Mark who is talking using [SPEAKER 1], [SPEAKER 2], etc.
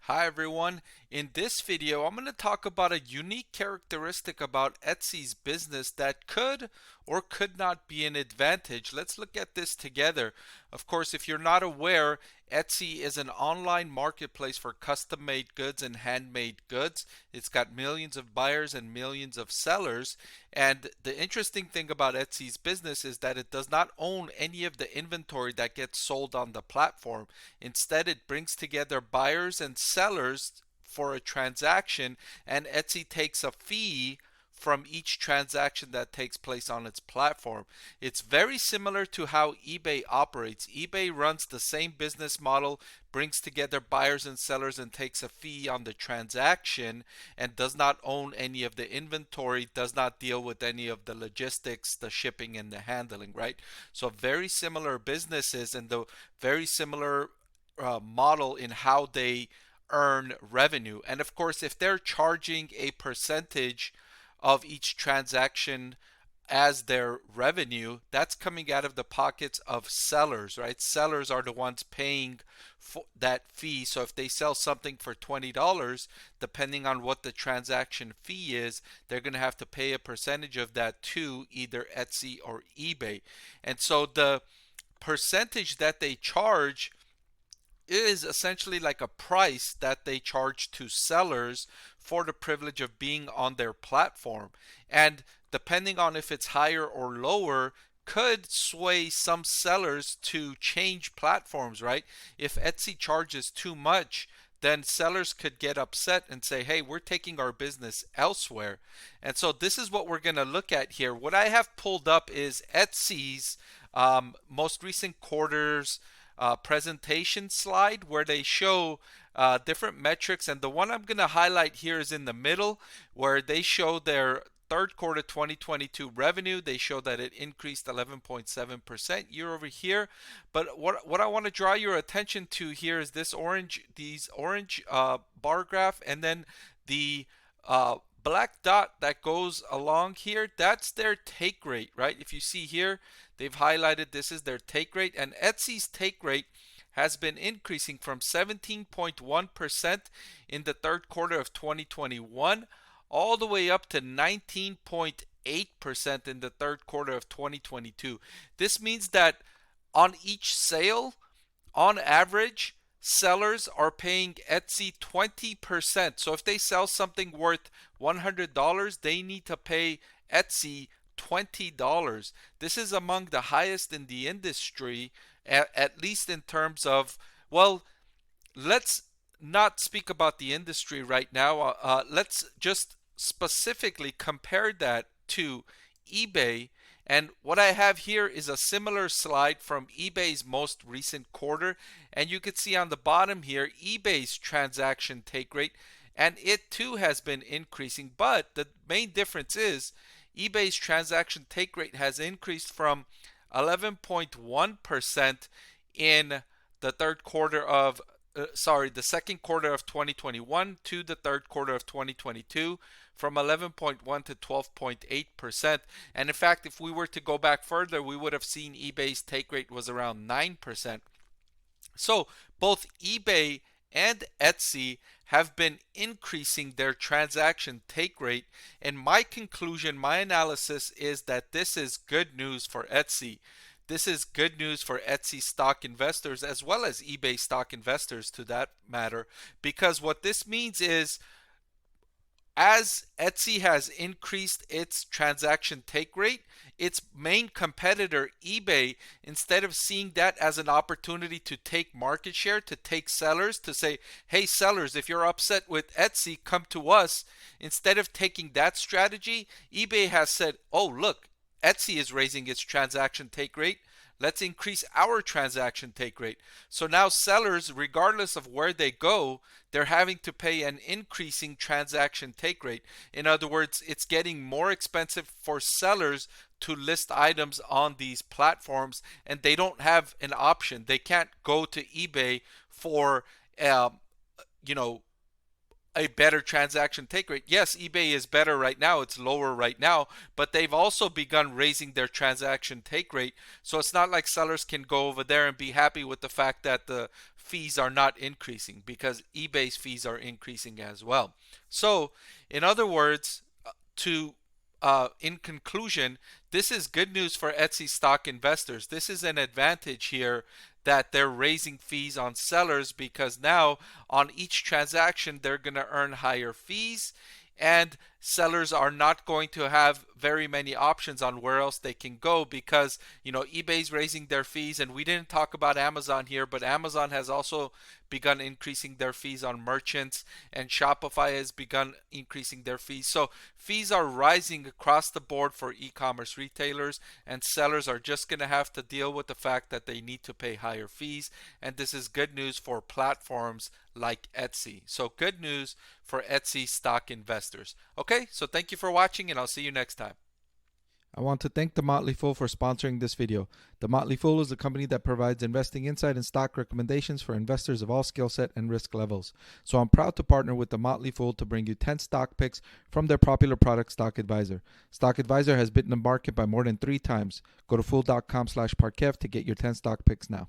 [SPEAKER 1] Hi everyone. In this video, I'm going to talk about a unique characteristic about Etsy's business that could or could not be an advantage. Let's look at this together. Of course, if you're not aware, Etsy is an online marketplace for custom-made goods and handmade goods. It's got millions of buyers and millions of sellers. And the interesting thing about Etsy's business is that it does not own any of the inventory that gets sold on the platform. Instead, it brings together buyers and sellers for a transaction, and Etsy takes a fee from each transaction that takes place on its platform. It's very similar to how eBay operates. eBay runs the same business model, brings together buyers and sellers and takes a fee on the transaction, and does not own any of the inventory, does not deal with any of the logistics, the shipping and the handling, right? So very similar businesses and the very similar model in how they earn revenue. And of course, if they're charging a percentage of each transaction as their revenue, that's coming out of the pockets of sellers, right? Sellers are the ones paying for that fee. So if they sell something for $20, depending on what the transaction fee is, they're going to have to pay a percentage of that to either Etsy or eBay. And so the percentage that they charge is essentially like a price that they charge to sellers for the privilege of being on their platform. And depending on if it's higher or lower, could sway some sellers to change platforms, right? If Etsy charges too much, then sellers could get upset and say, hey, we're taking our business elsewhere. And so this is what we're going to look at here. What I have pulled up is Etsy's most recent quarters presentation slide where they show different metrics. And the one I'm going to highlight here is in the middle where they show their third quarter 2022 revenue. They show that it increased 11.7% year over year. But what I want to draw your attention to here is these orange bar graph, and then the black dot that goes along here. That's their take rate, right? If you see here, they've highlighted this is their take rate, and Etsy's take rate has been increasing from 17.1% in the third quarter of 2021 all the way up to 19.8% in the third quarter of 2022. This means that on each sale, on average, sellers are paying Etsy 20%. So if they sell something worth $100, they need to pay Etsy $20. This is among the highest in the industry, at least in terms of, well, let's not speak about the industry right now. Let's just specifically compare that to eBay. And what I have here is a similar slide from eBay's most recent quarter. And you can see on the bottom here, eBay's transaction take rate, and it too has been increasing. But the main difference is eBay's transaction take rate has increased from 11.1% in the third quarter of the second quarter of 2021 to the third quarter of 2022, from 11.1 to 12.8%. And in fact, if we were to go back further, we would have seen eBay's take rate was around 9%. So both eBay and Etsy have been increasing their transaction take rate. And my conclusion, my analysis is that this is good news for Etsy. This is good news for Etsy stock investors as well as eBay stock investors to that matter, because what this means is as Etsy has increased its transaction take rate, its main competitor, eBay, instead of seeing that as an opportunity to take market share, to take sellers, to say, hey, sellers, if you're upset with Etsy, come to us. Instead of taking that strategy, eBay has said, oh, look, Etsy is raising its transaction take rate. Let's increase our transaction take rate. So now sellers, regardless of where they go, they're having to pay an increasing transaction take rate. In other words, it's getting more expensive for sellers to list items on these platforms, and they don't have an option. They can't go to eBay for, you know, a better transaction take rate. Yes, eBay is better right now, it's lower right now, but they've also begun raising their transaction take rate. So it's not like sellers can go over there and be happy with the fact that the fees are not increasing, because eBay's fees are increasing as well. So, in other words, to in conclusion, this is good news for Etsy stock investors. This is an advantage here that they're raising fees on sellers, because now on each transaction they're going to earn higher fees, and sellers are not going to have very many options on where else they can go, because eBay's raising their fees. And we didn't talk about Amazon here, but Amazon has also begun increasing their fees on merchants, and Shopify has begun increasing their fees. So fees are rising across the board for e-commerce retailers, and sellers are just going to have to deal with the fact that they need to pay higher fees. And this is good news for platforms like Etsy. So good news for Etsy stock investors. Okay, so thank you for watching, and I'll see you next time.
[SPEAKER 2] I want to thank The Motley Fool for sponsoring this video. The Motley Fool is a company that provides investing insight and stock recommendations for investors of all skill set and risk levels. So I'm proud to partner with The Motley Fool to bring you 10 stock picks from their popular product, Stock Advisor. Stock Advisor has beaten the market by more than 3 times. Go to fool.com/Parkev to get your 10 stock picks now.